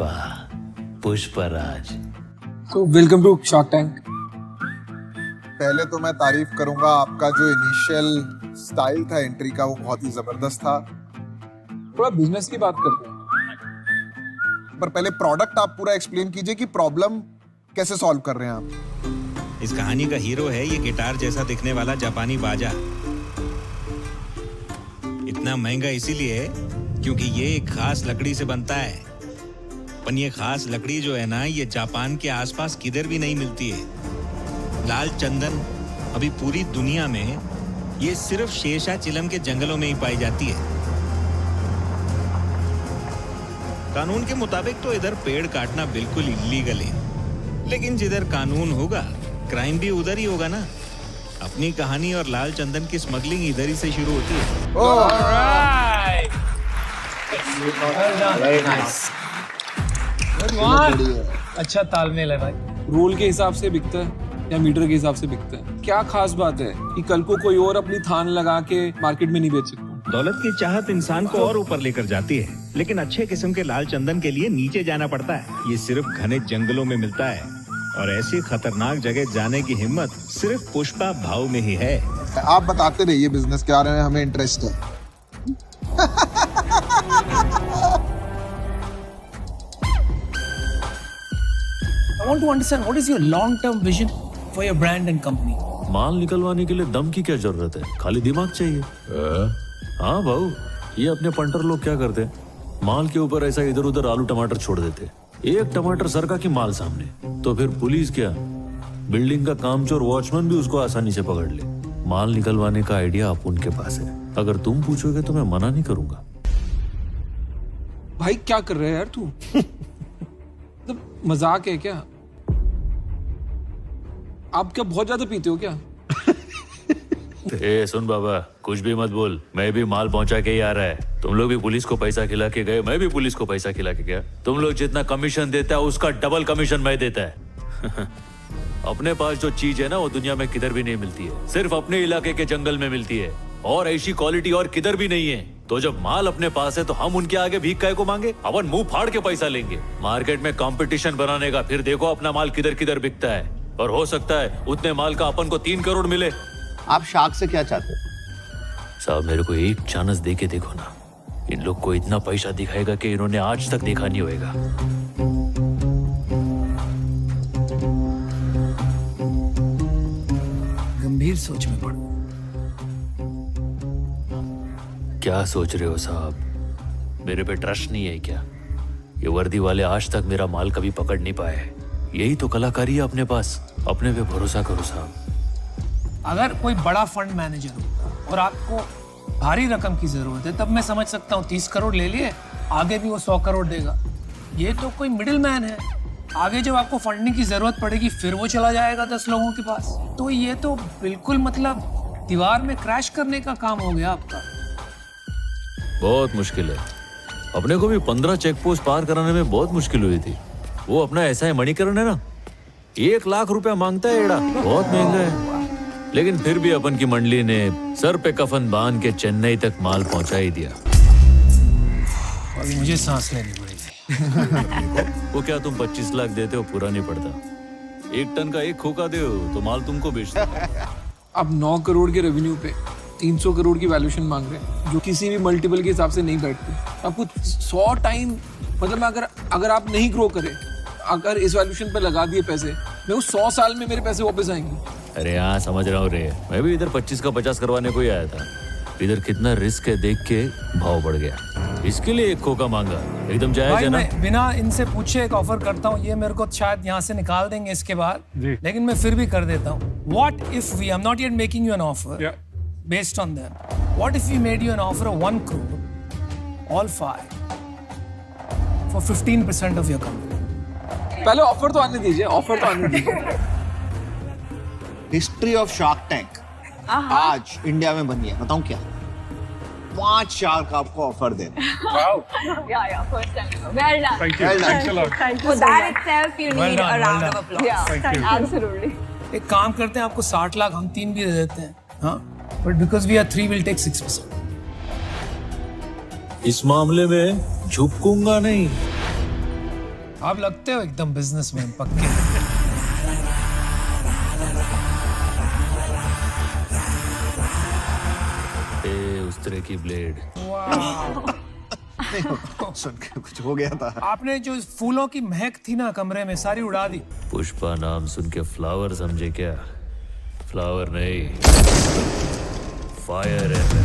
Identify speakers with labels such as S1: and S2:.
S1: पुष्पा, पुष्पराज।
S2: तो welcome to shark tank.
S3: पहले तो मैं तारीफ करूंगा, आपका जो इनिशियल स्टाइल था एंट्री का वो बहुत ही जबरदस्त था।
S2: थोड़ा बिजनेस की बात करते हैं।
S3: पर पहले प्रोडक्ट आप पूरा एक्सप्लेन कीजिए कि प्रॉब्लम कैसे सॉल्व कर रहे हैं आप।
S1: इस कहानी का हीरो है ये गिटार जैसा दिखने वाला जापानी बाजा। इतना महंगा इसीलिए है क्योंकि ये एक खास लकड़ी से बनता है। पर ये खास लकड़ी जो है ना, ये जापान के आसपास किधर भी नहीं मिलती है। लाल चंदन अभी पूरी दुनिया में ये सिर्फ शेषाचिलम के जंगलों में ही पाई जाती है। कानून के मुताबिक तो इधर पेड़ काटना बिल्कुल इलीगल है, लेकिन जिधर कानून होगा क्राइम भी उधर ही होगा ना। अपनी कहानी और लाल चंदन की स्मगलिंग इधर ही से शुरू होती है।
S2: अच्छा तालमेल है भाई। रोल के हिसाब से बिकता है या मीटर के हिसाब से बिकता है? क्या खास बात है कि कल को कोई और अपनी थान लगा के मार्केट में नहीं बेच सकता?
S1: दौलत की चाहत इंसान को और ऊपर लेकर जाती है, लेकिन अच्छे किस्म के लाल चंदन के लिए नीचे जाना पड़ता है। ये सिर्फ घने जंगलों में मिलता है और ऐसी खतरनाक जगह जाने की हिम्मत सिर्फ पुष्पा भाव में ही है।
S3: आप बताते रहिए बिजनेस के बारे में, हमें इंटरेस्ट है।
S4: I want to understand what is your long-term vision for your brand and company.
S5: माल निकलवाने के लिए दम की क्या जरूरत है, खाली दिमाग चाहिए। हाँ भाऊ, ये अपने पंटर लोग क्या करते हैं, माल के ऊपर ऐसा इधर उधर आलू टमाटर छोड़ देते। एक टमाटर सरका की माल सामने, तो फिर पुलिस क्या, बिल्डिंग का कामचोर वॉचमैन भी उसको आसानी से पकड़ ले। माल निकलवाने का आइडिया आप उनके पास है, अगर तुम पूछोगे तो मैं मना नहीं करूंगा।
S2: भाई क्या कर रहे हैं यार तू? तो मजाक है क्या? आप क्या बहुत ज्यादा पीते हो क्या?
S5: ए सुन बाबा, कुछ भी मत बोल, मैं भी माल पहुंचा के ही आ रहा है। तुम लोग भी पुलिस को पैसा खिला के गए, मैं भी पुलिस को पैसा खिला के गया। तुम लोग जितना कमीशन देता है उसका डबल कमीशन मैं देता है। अपने पास जो चीज है ना वो दुनिया में किधर भी नहीं मिलती है, सिर्फ अपने इलाके के जंगल में मिलती है, और ऐसी क्वालिटी और किधर भी नहीं है। तो जब माल अपने पास है तो हम उनके आगे भीख काहे को मांगे, अपन मुंह फाड़ के पैसा लेंगे। मार्केट में कंपटीशन बनाने का, फिर देखो अपना माल किधर किधर बिकता है, और हो सकता है उतने माल का अपन को 3 करोड़ मिले।
S6: आप शार्क से क्या चाहते हो?
S5: साहब मेरे को एक चांस दे के देखो ना, इन लोग को इतना पैसा दिखाएगा कि इन्होंने आज तक देखा नहीं होगा।
S4: गंभीर सोच में पड़।
S5: क्या सोच रहे हो साहब, मेरे पे ट्रस्ट नहीं है क्या? ये वर्दी वाले आज तक मेरा माल कभी पकड़ नहीं पाए। यही तो कलाकारी है अपने पास, अपने पे भरोसा करो साहब।
S4: अगर कोई बड़ा फंड मैनेजर होता और आपको भारी रकम की जरूरत है तब मैं समझ सकता हूँ 30 करोड़ ले लिए, आगे भी वो 100 करोड़ देगा। ये तो कोई मिडिल मैन है, आगे जब आपको फंडिंग की जरूरत पड़ेगी फिर वो चला जाएगा 10 लोगों के पास। तो ये तो बिल्कुल मतलब दीवार में क्रैश करने का काम हो गया आपका।
S5: बहुत मुश्किल है, अपने को भी 15 चेक पोस्ट पार कराने में बहुत मुश्किल हुई थी। वो अपना ऐसा है मणिकरण है ना, 1 लाख रुपया मांगता है एड़ा, बहुत महंगा है। लेकिन फिर भी अपन की मंडली ने सर पे कफन बांध के चेन्नई तक माल पहुंचा ही दिया।
S4: अभी मुझे सांस लेनी पड़ेगी।
S5: वो क्या तुम 25 लाख देते हो, पूरा नहीं पड़ता। 1 टन का 1 खोखा दे तो माल तुमको बेचता।
S2: अब 9 करोड़ के रेवेन्यू पे 300 करोड़ की वैल्यूएशन मांग रहे हैं, जो किसी भी मल्टीपल के हिसाब से नहीं बैठती। आपको 100 टाइम, मतलब अगर आप नहीं ग्रो करें, अगर इस वैल्यूएशन पे लगा दिए पैसे, मैं उस 100 साल में मेरे पैसे वापस आएंगे।
S5: अरे हाँ समझ रहा हूँ रे, मैं भी इधर 25 का 50 करवाने को ही आया था। इधर कितना रिस्क है देख के भाव बढ़ गया, इसके लिए 1 खोखा मांगा। एकदम जायज
S4: भाई
S5: है ना?
S4: मैं बिना इनसे पूछे एक ऑफर करता हूँ, ये मेरे को शायद यहाँ से निकाल देंगे इसके बाद, लेकिन मैं फिर भी कर देता हूँ। What if we, I'm not yet making you an offer, based on that, what if we made you an offer of 1 crore, all 5, for 15% of your company?
S2: पहले ऑफर तो आने दीजिए, ऑफर तो आने दीजिए।
S6: हिस्ट्री ऑफ शार्क टैंक आज India में बनी है, बताऊं क्या? 5 शार्क आपको ऑफर दे रहे हैं।
S7: Yeah, first time. Well done.
S6: Well done.
S7: Thanks a lot. For that itself, you need a round of applause. Yeah, absolutely.
S4: एक काम करते हैं, आपको 60 लाख हम 3 भी दे देते हैं, हाँ? But because we are 3, we'll take 6%.
S5: इस मामले में झुकूंगा नहीं।
S4: आप लगते हो एकदम बिजनेसमैन पक्के।
S5: उस तरह की ब्लेड।
S6: सुन के कुछ हो गया था।
S4: आपने जो फूलों की महक थी ना कमरे में सारी उड़ा दी।
S5: पुष्पा नाम सुन के फ्लावर समझे क्या? फ्लावर नहीं, फायर है।